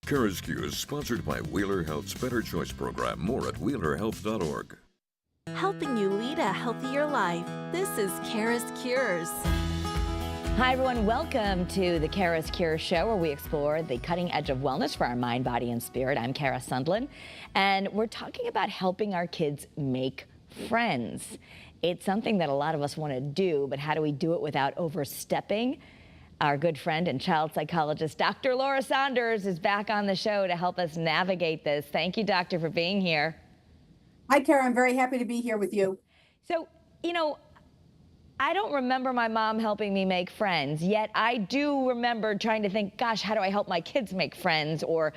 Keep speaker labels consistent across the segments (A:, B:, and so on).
A: Kara's Q is sponsored by Wheeler Health's Better Choice program. More at wheelerhealth.org.
B: Helping you lead a healthier life. This is Kara's Cures.
C: Hi, everyone. Welcome to the Kara's Cure Show, where we explore the cutting edge of wellness for our mind, body, and spirit. I'm Kara Sundlin, and we're talking about helping our kids make friends. It's something that a lot of us want to do, but how do we do it without overstepping? Our good friend and child psychologist, Dr. Laura Saunders, is back on the show to help us navigate this. Thank you, doctor, for being here.
D: Hi, Kara. I'm very happy to be here with you.
C: So, I don't remember my mom helping me make friends, yet I do remember trying to think, gosh, how do I help my kids make friends or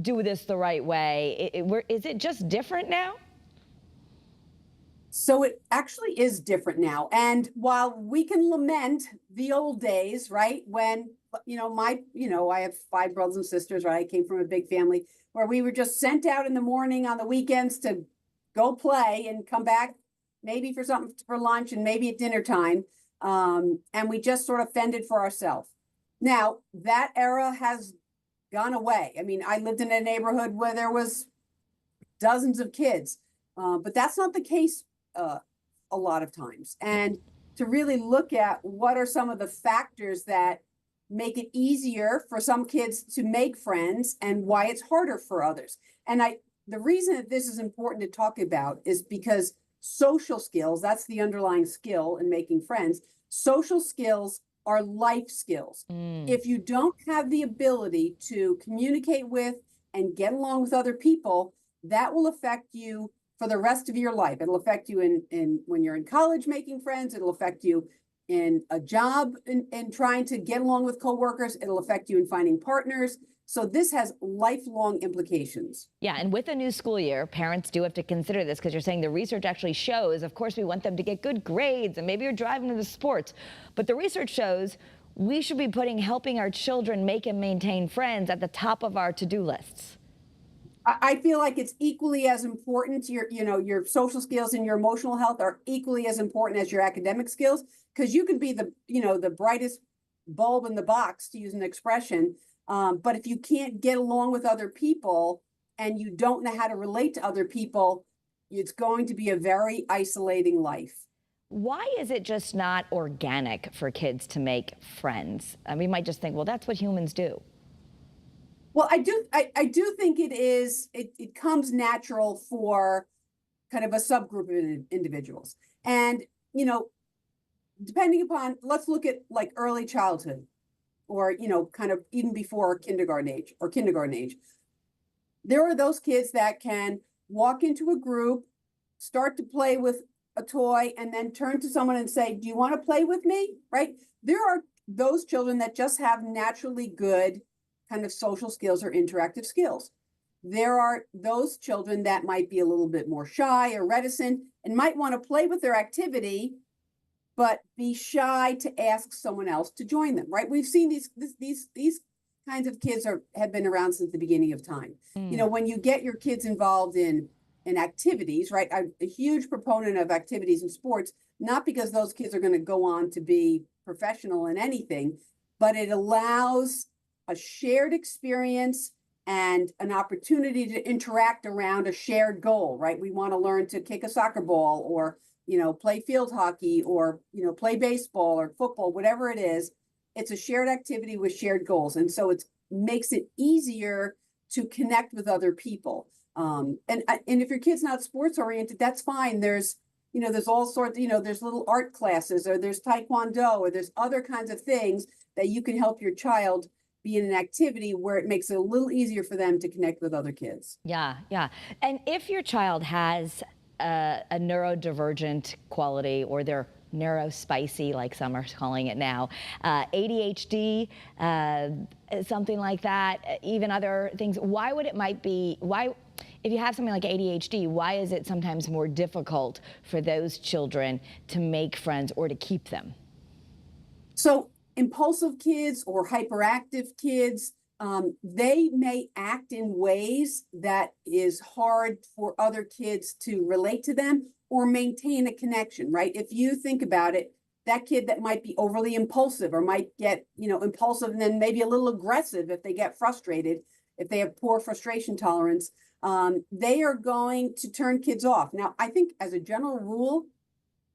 C: do this the right way? Is it just different now?
D: So it actually is different now. And while we can lament the old days, right, when, I have 5 brothers and sisters, right? I came from a big family where we were just sent out in the morning on the weekends to go play and come back maybe for something for lunch and maybe at dinner time. And we just sort of fended for ourselves. Now, that era has gone away. I mean, I lived in a neighborhood where there was dozens of kids, but that's not the case a lot of times. And to really look at what are some of the factors that make it easier for some kids to make friends and why it's harder for others. And the reason that this is important to talk about is because social skills, that's the underlying skill in making friends. Social skills are life skills. If you don't have the ability to communicate with and get along with other people, that will affect you for the rest of your life. It'll affect you in when you're in college making friends. It'll affect you in a job and trying to get along with coworkers. It'll affect you in finding partners. So this has lifelong implications.
C: Yeah, and with a new school year, parents do have to consider this because you're saying the research actually shows, of course, we want them to get good grades and maybe you're driving to the sports, but the research shows we should be putting helping our children make and maintain friends at the top of our to-do lists.
D: I feel like it's equally as important. Your social skills and your emotional health are equally as important as your academic skills, because you can be the brightest bulb in the box, to use an expression. But if you can't get along with other people and you don't know how to relate to other people, it's going to be a very isolating life.
C: Why is it just not organic for kids to make friends? We might just think, well, that's what humans do.
D: Well, I do think it is. It comes natural for kind of a subgroup of individuals. And, depending upon, let's look at like early childhood or, kind of even before kindergarten age. There are those kids that can walk into a group, start to play with a toy, and then turn to someone and say, do you want to play with me? Right? There are those children that just have naturally good kind of social skills or interactive skills. There are those children that might be a little bit more shy or reticent and might want to play with their activity, but be shy to ask someone else to join them, right? We've seen these kinds of kids have been around since the beginning of time. When you get your kids involved in activities, right? I'm a huge proponent of activities and sports, not because those kids are going to go on to be professional in anything, but it allows a shared experience and an opportunity to interact around a shared goal, right? We want to learn to kick a soccer ball or, play field hockey or, play baseball or football, whatever it is. It's a shared activity with shared goals. And so it makes it easier to connect with other people. And if your kid's not sports oriented, that's fine. There's all sorts, there's little art classes or there's taekwondo or there's other kinds of things that you can help your child be in an activity where it makes it a little easier for them to connect with other kids.
C: Yeah. And if your child has a neurodivergent quality or they're neurospicy, like some are calling it now, ADHD, something like that, even other things, if you have something like ADHD, why is it sometimes more difficult for those children to make friends or to keep them?
D: So impulsive kids or hyperactive kids, they may act in ways that is hard for other kids to relate to them or maintain a connection, right? If you think about it, that kid that might be overly impulsive or might get, impulsive and then maybe a little aggressive if they get frustrated, if they have poor frustration tolerance, they are going to turn kids off. Now, I think as a general rule,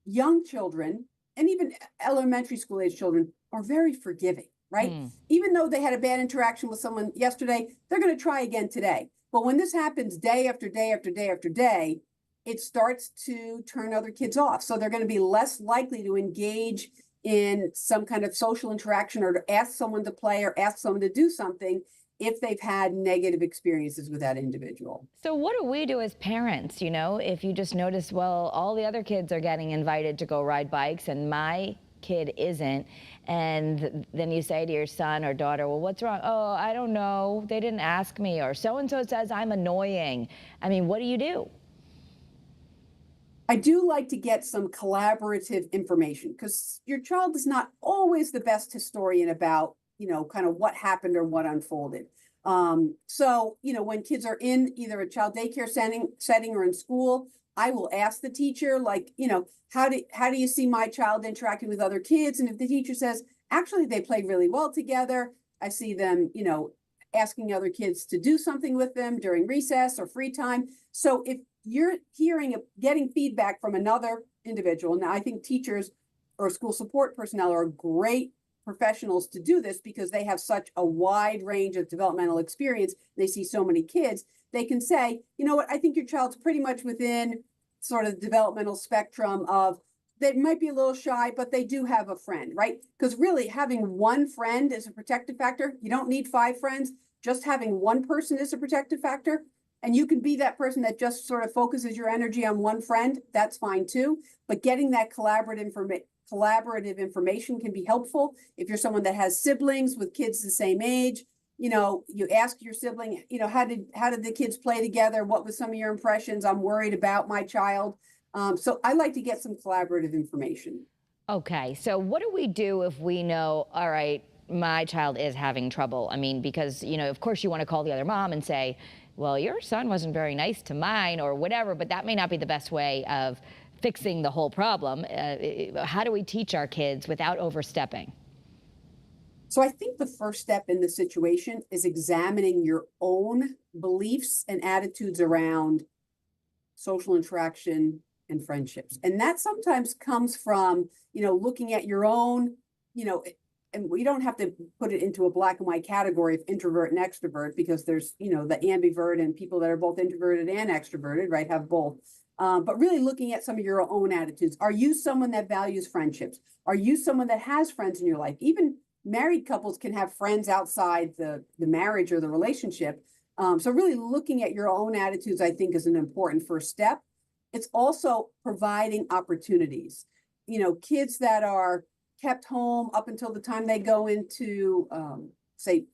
D: young children and even elementary school age children are very forgiving, right? Even though they had a bad interaction with someone yesterday, they're going to try again today. But when this happens day after day after day after day, it starts to turn other kids off. So they're going to be less likely to engage in some kind of social interaction or to ask someone to play or ask someone to do something if they've had negative experiences with that individual.
C: So what do we do as parents, you know, if you just notice, well, all the other kids are getting invited to go ride bikes and my kid isn't, and then you say to your son or daughter, well, what's wrong? Oh, I don't know, they didn't ask me, or so-and-so says I'm annoying. I mean, what do you do?
D: I do like to get some collaborative information because your child is not always the best historian about, you know, kind of what happened or what unfolded. So, you know, when kids are in either a child daycare setting or in school, I will ask the teacher, like, you know, how do you see my child interacting with other kids? And if the teacher says, actually, they play really well together, I see them, you know, asking other kids to do something with them during recess or free time. So if you're getting feedback from another individual, now I think teachers or school support personnel are great professionals to do this because they have such a wide range of developmental experience. They see so many kids. They can say, you know what, I think your child's pretty much within sort of the developmental spectrum of they might be a little shy, but they do have a friend, right? Because really having one friend is a protective factor. You don't need 5 friends. Just having one person is a protective factor. And you can be that person that just sort of focuses your energy on one friend. That's fine too. But getting that collaborative information can be helpful. If you're someone that has siblings with kids the same age, you know, you ask your sibling, you know, how did the kids play together? What was some of your impressions? I'm worried about my child. So I like to get some collaborative information.
C: Okay, so what do we do if we know, all right, my child is having trouble? I mean, because, you know, of course you want to call the other mom and say, well, your son wasn't very nice to mine or whatever, but that may not be the best way of fixing the whole problem. How do we teach our kids without overstepping?
D: So I think the first step in the situation is examining your own beliefs and attitudes around social interaction and friendships. And that sometimes comes from, you know, looking at your own, you know, and we don't have to put it into a black and white category of introvert and extrovert because there's, you know, the ambivert and people that are both introverted and extroverted, right, have both. But really looking at some of your own attitudes. Are you someone that values friendships? Are you someone that has friends in your life? Even married couples can have friends outside the marriage or the relationship. So really looking at your own attitudes, I think, is an important first step. It's also providing opportunities. You know, kids that are kept home up until the time they go into, say,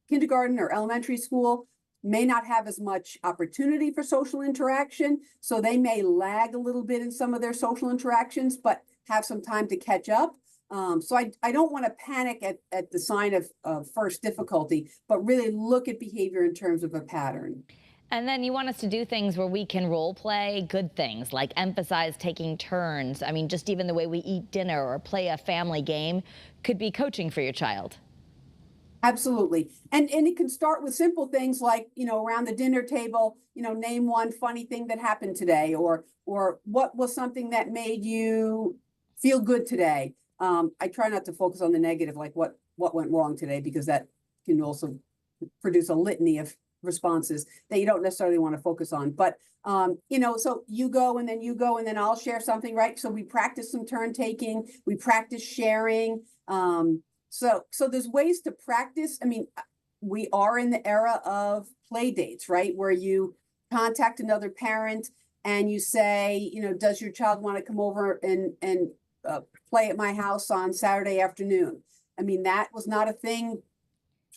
D: kindergarten or elementary school may not have as much opportunity for social interaction. So they may lag a little bit in some of their social interactions, but have some time to catch up. So I don't want to panic at the sign of first difficulty, but really look at behavior in terms of a pattern.
C: And then you want us to do things where we can role play good things, like emphasize taking turns. I mean, just even the way we eat dinner or play a family game could be coaching for your child.
D: Absolutely. And it can start with simple things like, you know, around the dinner table, you know, name one funny thing that happened today, or what was something that made you feel good today. I try not to focus on the negative, like what went wrong today, because that can also produce a litany of responses that you don't necessarily want to focus on. But, you know, so you go and then I'll share something, right? So we practice some turn taking, we practice sharing. So there's ways to practice. I mean, we are in the era of play dates, right? Where you contact another parent and you say, you know, does your child want to come over and play at my house on Saturday afternoon? I mean, that was not a thing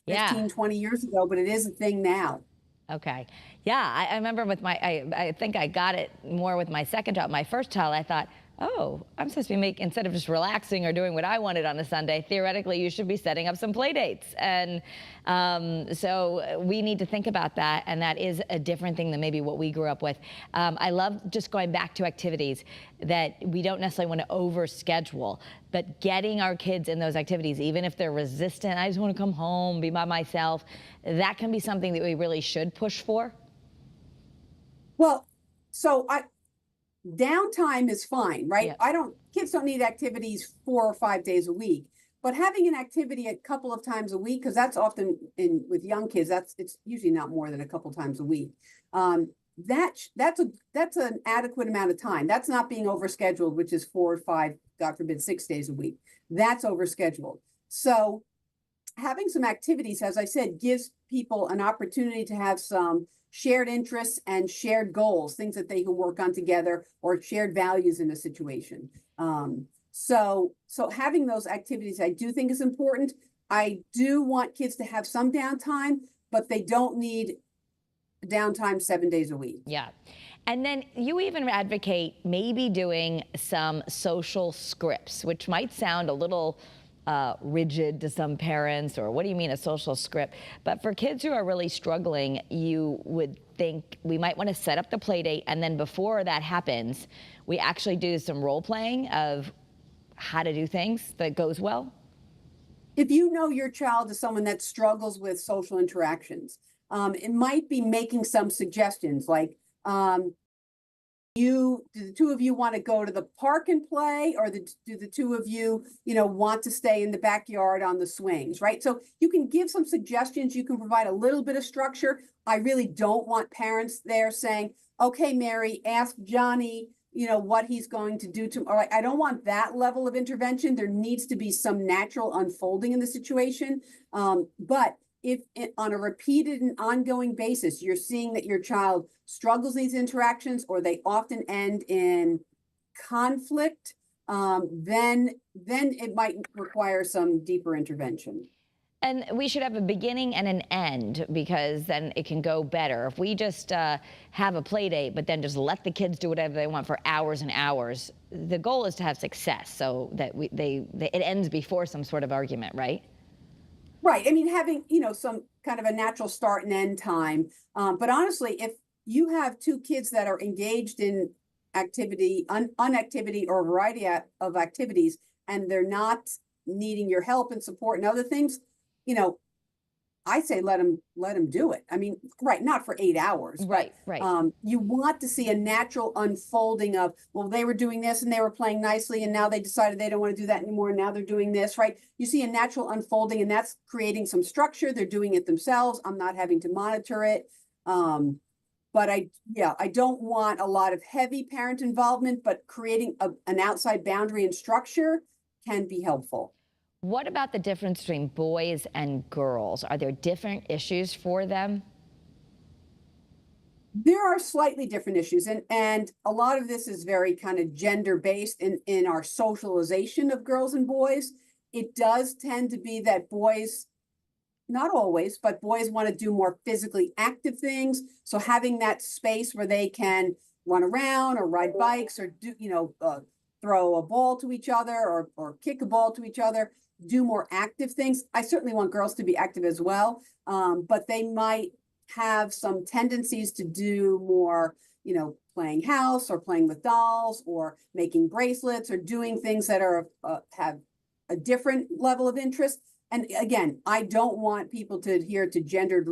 D: 15, 20 years ago, but it is a thing now.
C: Okay. Yeah, I remember with I think I got it more with my second child. My first child, I thought, oh, I'm supposed to be making, instead of just relaxing or doing what I wanted on a Sunday, theoretically, you should be setting up some play dates. And so we need to think about that. And that is a different thing than maybe what we grew up with. I love just going back to activities that we don't necessarily want to overschedule, but getting our kids in those activities, even if they're resistant, I just want to come home, be by myself, that can be something that we really should push for.
D: Well, so downtime is fine, right?
C: Yeah.
D: Kids don't need activities 4 or 5 days a week, but having an activity a couple of times a week, because that's often with young kids, it's usually not more than a couple times a week. That's an adequate amount of time. That's not being overscheduled, which is 4 or 5, God forbid, 6 days a week. That's overscheduled. So having some activities, as I said, gives people an opportunity to have some shared interests and shared goals, things that they can work on together, or shared values in a situation. So having those activities, I do think is important. I do want kids to have some downtime, but they don't need downtime 7 days a week.
C: Yeah. And then you even advocate maybe doing some social scripts, which might sound a little rigid to some parents, or what do you mean a social script? But for kids who are really struggling, you would think we might want to set up the play date, and then before that happens, we actually do some role playing of how to do things that goes well.
D: If you know your child is someone that struggles with social interactions, it might be making some suggestions like, do the two of you want to go to the park and play, or do the two of you, want to stay in the backyard on the swings, right? So you can give some suggestions. You can provide a little bit of structure. I really don't want parents there saying, okay, Mary, ask Johnny, what he's going to do to, all right. I don't want that level of intervention. There needs to be some natural unfolding in the situation. But if on a repeated and ongoing basis, you're seeing that your child struggles in these interactions, or they often end in conflict, then it might require some deeper intervention.
C: And we should have a beginning and an end, because then it can go better. If we just have a play date, but then just let the kids do whatever they want for hours and hours, the goal is to have success, so that it ends before some sort of argument, right?
D: Right. I mean, having, some kind of a natural start and end time. But honestly, if you have two kids that are engaged in activity, unactivity, or a variety of activities, and they're not needing your help and support and other things, I say let them do it. I mean, right, not for 8 hours.
C: Right,
D: but,
C: right.
D: You want to see a natural unfolding of, well, they were doing this and they were playing nicely, and now they decided they don't want to do that anymore, and now they're doing this, right? You see a natural unfolding, and that's creating some structure. They're doing it themselves. I'm not having to monitor it. But I don't want a lot of heavy parent involvement, but creating an outside boundary and structure can be helpful.
C: What about the difference between boys and girls? Are there different issues for them?
D: There are slightly different issues, and a lot of this is very kind of gender based in our socialization of girls and boys. It does tend to be that boys, not always, but boys want to do more physically active things. So having that space where they can run around or ride bikes, or do, throw a ball to each other, or kick a ball to each other, do more active things. I certainly want girls to be active as well, but they might have some tendencies to do more, playing house, or playing with dolls, or making bracelets, or doing things that are have a different level of interest. And again, I don't want people to adhere to gender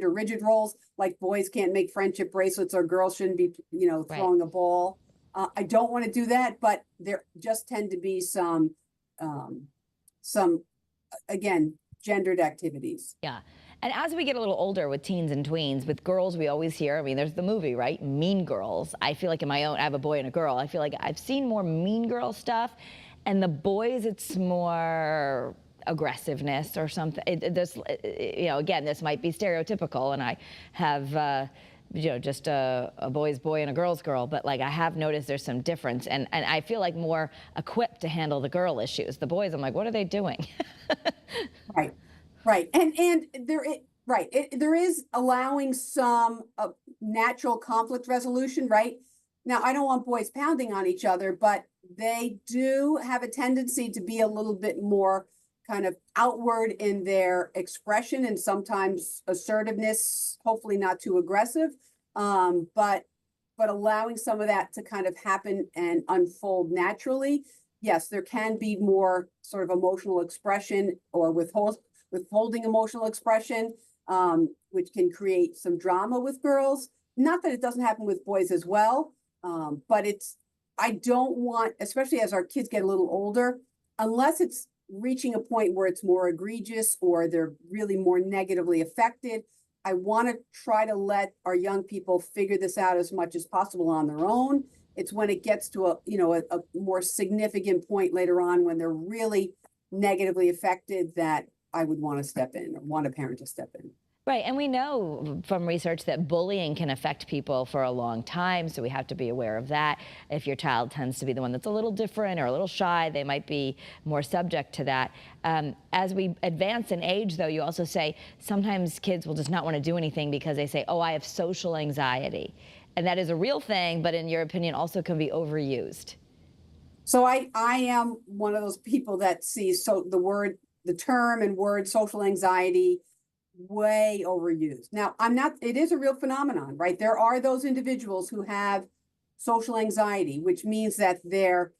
D: rigid roles, like boys can't make friendship bracelets, or girls shouldn't be, throwing a ball. I don't want to do that, but there just tend to be some again, gendered activities.
C: Yeah. And as we get a little older with teens and tweens, with girls, we always hear, I mean, there's the movie, right? Mean Girls. I feel like I have a boy and a girl. I feel like I've seen more Mean Girl stuff, and the boys, it's more aggressiveness or something. Again, this might be stereotypical, and I have, just a boy's boy and a girl's girl, but like I have noticed there's some difference, and I feel like more equipped to handle the girl issues. The boys, I'm like, what are they doing?
D: Right. And there is allowing some natural conflict resolution, right? Now, I don't want boys pounding on each other, but they do have a tendency to be a little bit more kind of outward in their expression and sometimes assertiveness, hopefully not too aggressive, but allowing some of that to kind of happen and unfold naturally. Yes, there can be more sort of emotional expression or withholding emotional expression, which can create some drama with girls. Not that it doesn't happen with boys as well, but I don't want, especially as our kids get a little older, unless it's reaching a point where it's more egregious or they're really more negatively affected, I want to try to let our young people figure this out as much as possible on their own. It's when it gets to a more significant point later on when they're really negatively affected that I would want to step in or want a parent to step in.
C: Right, and we know from research that bullying can affect people for a long time, so we have to be aware of that. If your child tends to be the one that's a little different or a little shy, they might be more subject to that. As we advance in age, though, you also say sometimes kids will just not want to do anything because they say, oh, I have social anxiety. And that is a real thing, but in your opinion also can be overused.
D: So I am one of those people that sees the term and word social anxiety way overused. Now, it is a real phenomenon, right? There are those individuals who have social anxiety, which means that their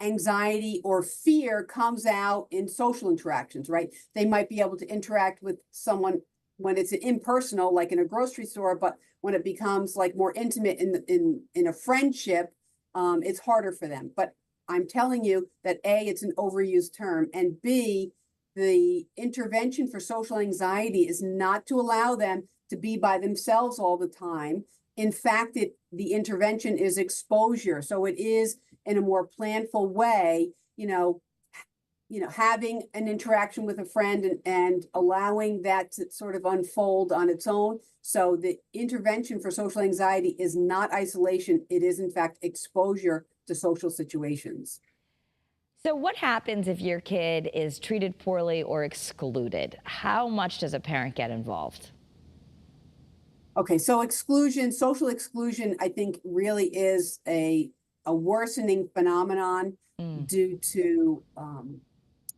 D: anxiety or fear comes out in social interactions, right? They might be able to interact with someone when it's impersonal, like in a grocery store, but when it becomes like more intimate in a friendship, it's harder for them. But I'm telling you that A, it's an overused term, and B, the intervention for social anxiety is not to allow them to be by themselves all the time. In fact, the intervention is exposure. So it is in a more planful way, having an interaction with a friend and allowing that to sort of unfold on its own. So the intervention for social anxiety is not isolation. It is in fact exposure to social situations.
C: So what happens if your kid is treated poorly or excluded? How much does a parent get involved?
D: Okay, so social exclusion, I think really is a worsening phenomenon due to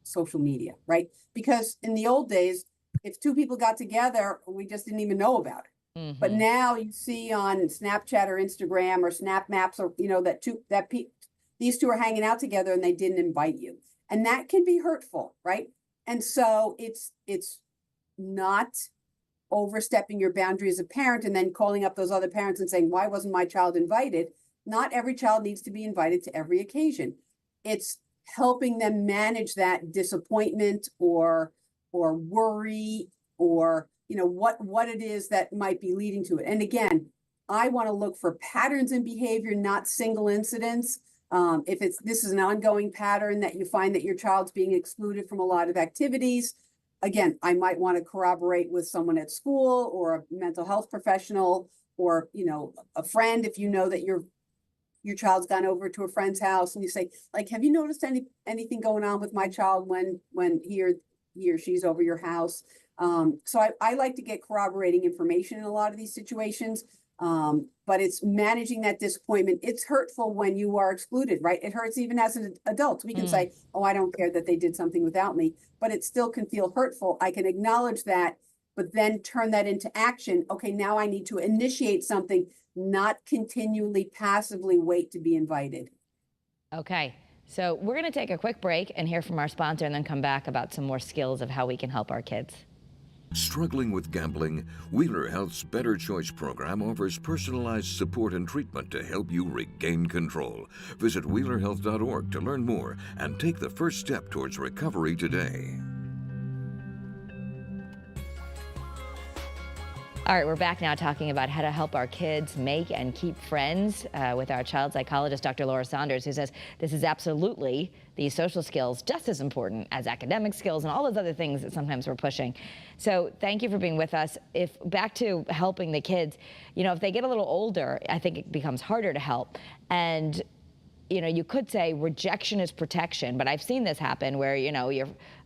D: social media, right? Because in the old days, if two people got together, we just didn't even know about it. Mm-hmm. But now you see on Snapchat or Instagram or Snap Maps, or these two are hanging out together and they didn't invite you. And that can be hurtful, right? And so it's not overstepping your boundary as a parent and then calling up those other parents and saying, why wasn't my child invited? Not every child needs to be invited to every occasion. It's helping them manage that disappointment or worry or what it is that might be leading to it. And again, I want to look for patterns in behavior, not single incidents. If this is an ongoing pattern that you find that your child's being excluded from a lot of activities, again, I might want to corroborate with someone at school or a mental health professional or, a friend. If you know that your child's gone over to a friend's house and you say, like, have you noticed anything going on with my child when he or she's over your house? So I like to get corroborating information in a lot of these situations. But it's managing that disappointment. It's hurtful when you are excluded, right? It hurts even as an adult. We can say, oh, I don't care that they did something without me, but it still can feel hurtful. I can acknowledge that, but then turn that into action. Okay, now I need to initiate something, not continually passively wait to be invited.
C: Okay, so we're going to take a quick break and hear from our sponsor and then come back about some more skills of how we can help our kids.
A: Struggling with gambling? Wheeler Health's Better Choice program offers personalized support and treatment to help you regain control. Visit wheelerhealth.org to learn more and take the first step towards recovery today.
C: All right, we're back now talking about how to help our kids make and keep friends with our child psychologist, Dr. Laura Saunders, who says this is absolutely, these social skills, just as important as academic skills and all those other things that sometimes we're pushing. So thank you for being with us. Back to helping the kids, if they get a little older, I think it becomes harder to help. And you could say rejection is protection, but I've seen this happen where,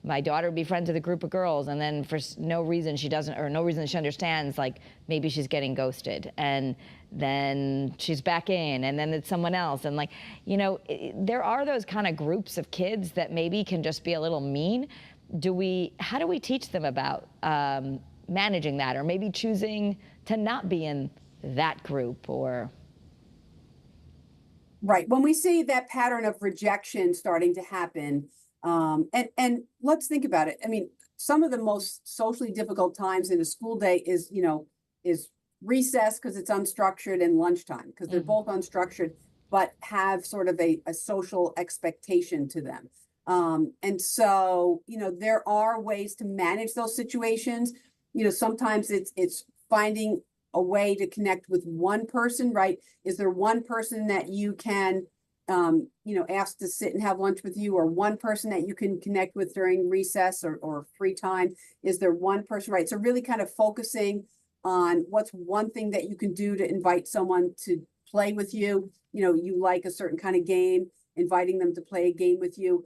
C: my daughter would be friends with a group of girls, and then for no reason she doesn't, or no reason she understands, like maybe she's getting ghosted, and then she's back in, and then it's someone else. And there are those kind of groups of kids that maybe can just be a little mean. How do we teach them about managing that, or maybe choosing to not be in that group? Or
D: Right. When we see that pattern of rejection starting to happen, and let's think about it. I mean, some of the most socially difficult times in a school day is recess, because it's unstructured, and lunchtime, because they're both unstructured, but have sort of a social expectation to them. And so, there are ways to manage those situations. Sometimes it's finding a way to connect with one person, right? Is there one person that you can, ask to sit and have lunch with you, or one person that you can connect with during recess or free time? Is there one person, right? So really kind of focusing on what's one thing that you can do to invite someone to play with you. You like a certain kind of game, inviting them to play a game with you.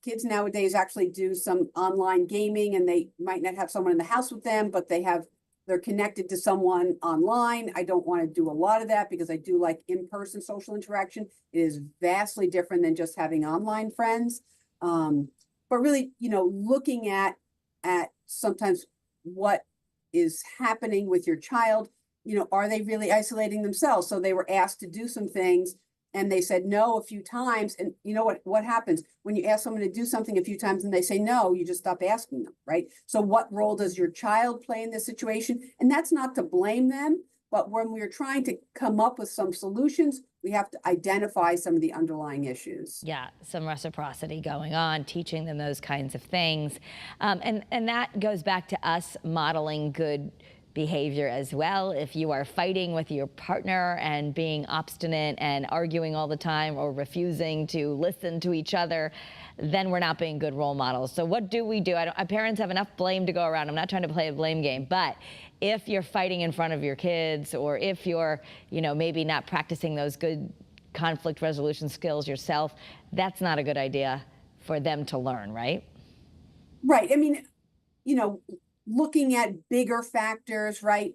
D: Kids nowadays actually do some online gaming, and they might not have someone in the house with them, but they're connected to someone online. I don't want to do a lot of that, because I do like in-person social interaction. It is vastly different than just having online friends. But really, looking at sometimes what is happening with your child. Are they really isolating themselves? So they were asked to do some things, and they said no a few times. And what happens when you ask someone to do something a few times and they say no? You just stop asking them, right? So what role does your child play in this situation? And that's not to blame them, but when we're trying to come up with some solutions, we have to identify some of the underlying issues.
C: Yeah, some reciprocity going on, teaching them those kinds of things. And that goes back to us modeling good behavior as well. If you are fighting with your partner and being obstinate and arguing all the time, or refusing to listen to each other, then we're not being good role models. So what do we do? Parents have enough blame to go around. I'm not trying to play a blame game, but if you're fighting in front of your kids, or if you're, maybe not practicing those good conflict resolution skills yourself, that's not a good idea for them to learn, right?
D: Right. I mean, looking at bigger factors, right?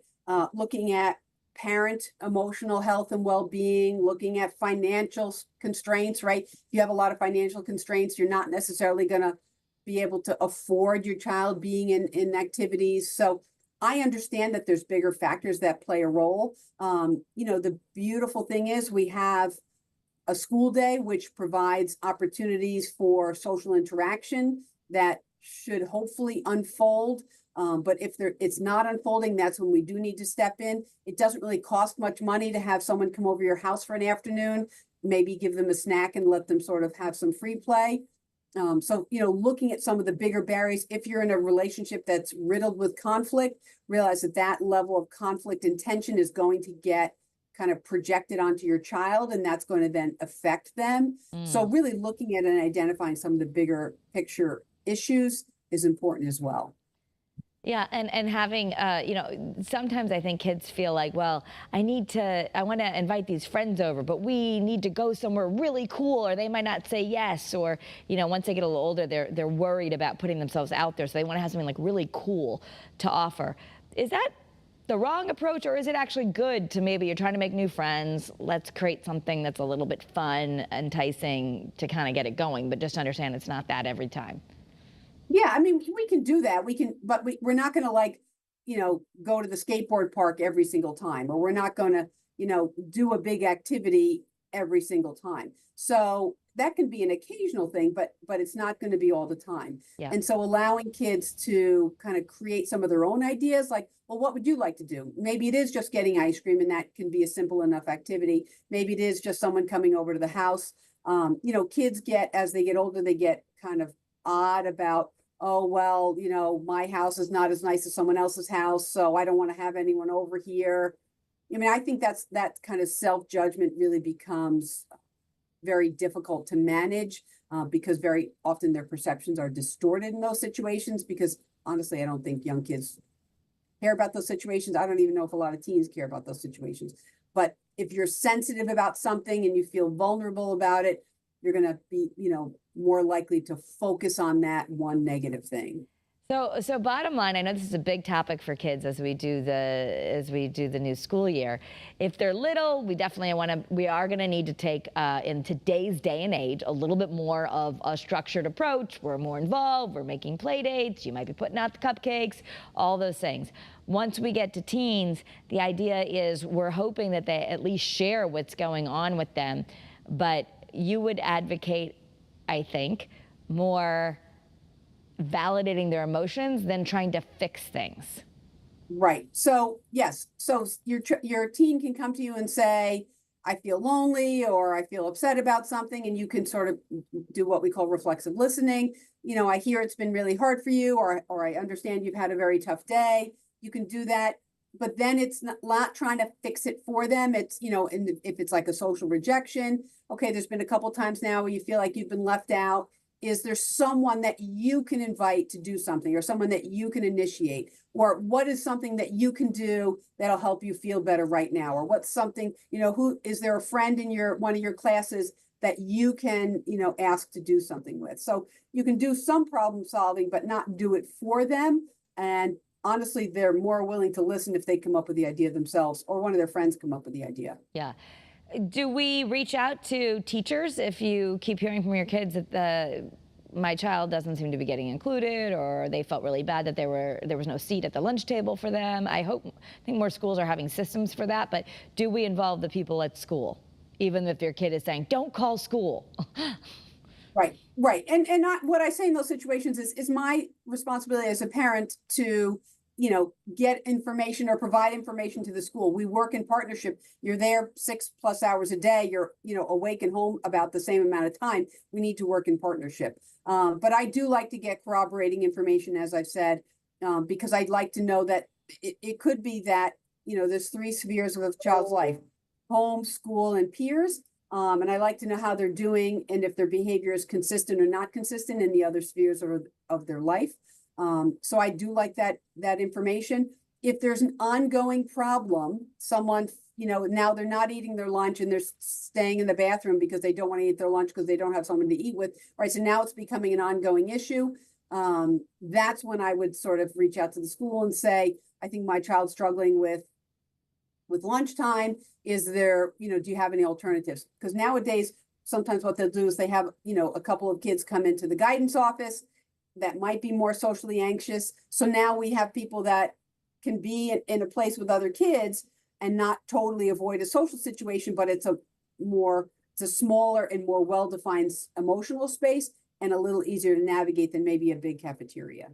D: Looking at parent emotional health and well-being, looking at financial constraints, right? If you have a lot of financial constraints, you're not necessarily going to be able to afford your child being in activities. So I understand that there's bigger factors that play a role. The beautiful thing is we have a school day which provides opportunities for social interaction that should hopefully unfold. But if it's not unfolding, that's when we do need to step in. It doesn't really cost much money to have someone come over your house for an afternoon, maybe give them a snack and let them sort of have some free play. So, looking at some of the bigger barriers, if you're in a relationship that's riddled with conflict, realize that level of conflict and tension is going to get kind of projected onto your child, and that's going to then affect them. So really looking at and identifying some of the bigger picture issues is important as well.
C: Yeah, and having, sometimes I think kids feel like, well, I want to invite these friends over, but we need to go somewhere really cool, or they might not say yes, or, once they get a little older, they're worried about putting themselves out there, so they want to have something like really cool to offer. Is that the wrong approach, or is it actually good to maybe you're trying to make new friends, let's create something that's a little bit fun, enticing to kind of get it going, but just understand it's not that every time?
D: Yeah, I mean, we can do that. But we're not going to go to the skateboard park every single time, or we're not going to, do a big activity every single time. So that can be an occasional thing, but it's not going to be all the time.
C: Yeah.
D: And so allowing kids to kind of create some of their own ideas, like, well, what would you like to do? Maybe it is just getting ice cream, and that can be a simple enough activity. Maybe it is just someone coming over to the house. Kids as they get older, they get kind of odd about, oh, well, my house is not as nice as someone else's house, so I don't want to have anyone over here. I mean, I think that kind of self-judgment really becomes very difficult to manage, because very often their perceptions are distorted in those situations, because honestly, I don't think young kids care about those situations. I don't even know if a lot of teens care about those situations. But if you're sensitive about something and you feel vulnerable about it, you're going to be, more likely to focus on that one negative thing.
C: So bottom line, I know this is a big topic for kids as we do the new school year. If they're little, we are going to need to take in today's day and age a little bit more of a structured approach. We're more involved. We're making play dates. You might be putting out the cupcakes, all those things. Once we get to teens, the idea is we're hoping that they at least share what's going on with them. But you would advocate, I think, more validating their emotions than trying to fix things.
D: Right. So yes. So your teen can come to you and say, I feel lonely or I feel upset about something, and you can sort of do what we call reflexive listening. I hear it's been really hard for you, or I understand you've had a very tough day. You can do that, but then it's not trying to fix it for them. It's, if it's like a social rejection, okay, there's been a couple times now where you feel like you've been left out. Is there someone that you can invite to do something, or someone that you can initiate? Or what is something that you can do that'll help you feel better right now? Or what's something, who is there a friend in one of your classes that you can, ask to do something with? So you can do some problem solving, but not do it for them. And honestly, they're more willing to listen if they come up with the idea themselves, or one of their friends come up with the idea.
C: Yeah. Do we reach out to teachers if you keep hearing from your kids that my child doesn't seem to be getting included, or they felt really bad that there was no seat at the lunch table for them? I think more schools are having systems for that, but do we involve the people at school, even if your kid is saying, don't call school?
D: Right. And what I say in those situations is my responsibility as a parent to get information or provide information to the school. We work in partnership. You're there 6+ hours a day. You're, awake and home about the same amount of time. We need to work in partnership. But I do like to get corroborating information, as I've said, because I'd like to know that it could be that, there's 3 spheres of a child's life: home, school, and peers. And I like to know how they're doing and if their behavior is consistent or not consistent in the other spheres of their life. So I do like that information. If there's an ongoing problem, someone, now they're not eating their lunch and they're staying in the bathroom because they don't want to eat their lunch because they don't have someone to eat with. Right. So now it's becoming an ongoing issue. That's when I would sort of reach out to the school and say, I think my child's struggling with lunchtime. Is there, do you have any alternatives? Because nowadays, sometimes what they'll do is they have, a couple of kids come into the guidance office that might be more socially anxious. So now we have people that can be in a place with other kids and not totally avoid a social situation, but it's a smaller and more well-defined emotional space and a little easier to navigate than maybe a big cafeteria.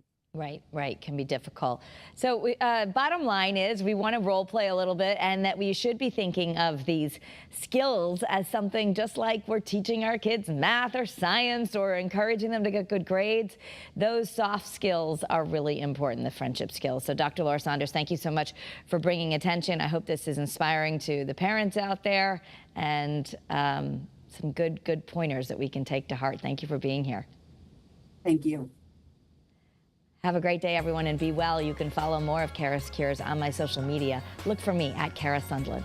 C: Right. Can be difficult. So bottom line is we want to role play a little bit, and that we should be thinking of these skills as something just like we're teaching our kids math or science or encouraging them to get good grades. Those soft skills are really important, the friendship skills. So Dr. Laura Saunders, thank you so much for bringing attention. I hope this is inspiring to the parents out there, and some good pointers that we can take to heart. Thank you for being here.
D: Thank you.
C: Have a great day, everyone, and be well. You can follow more of Kara's Cures on my social media. Look for me at Kara Sundlin.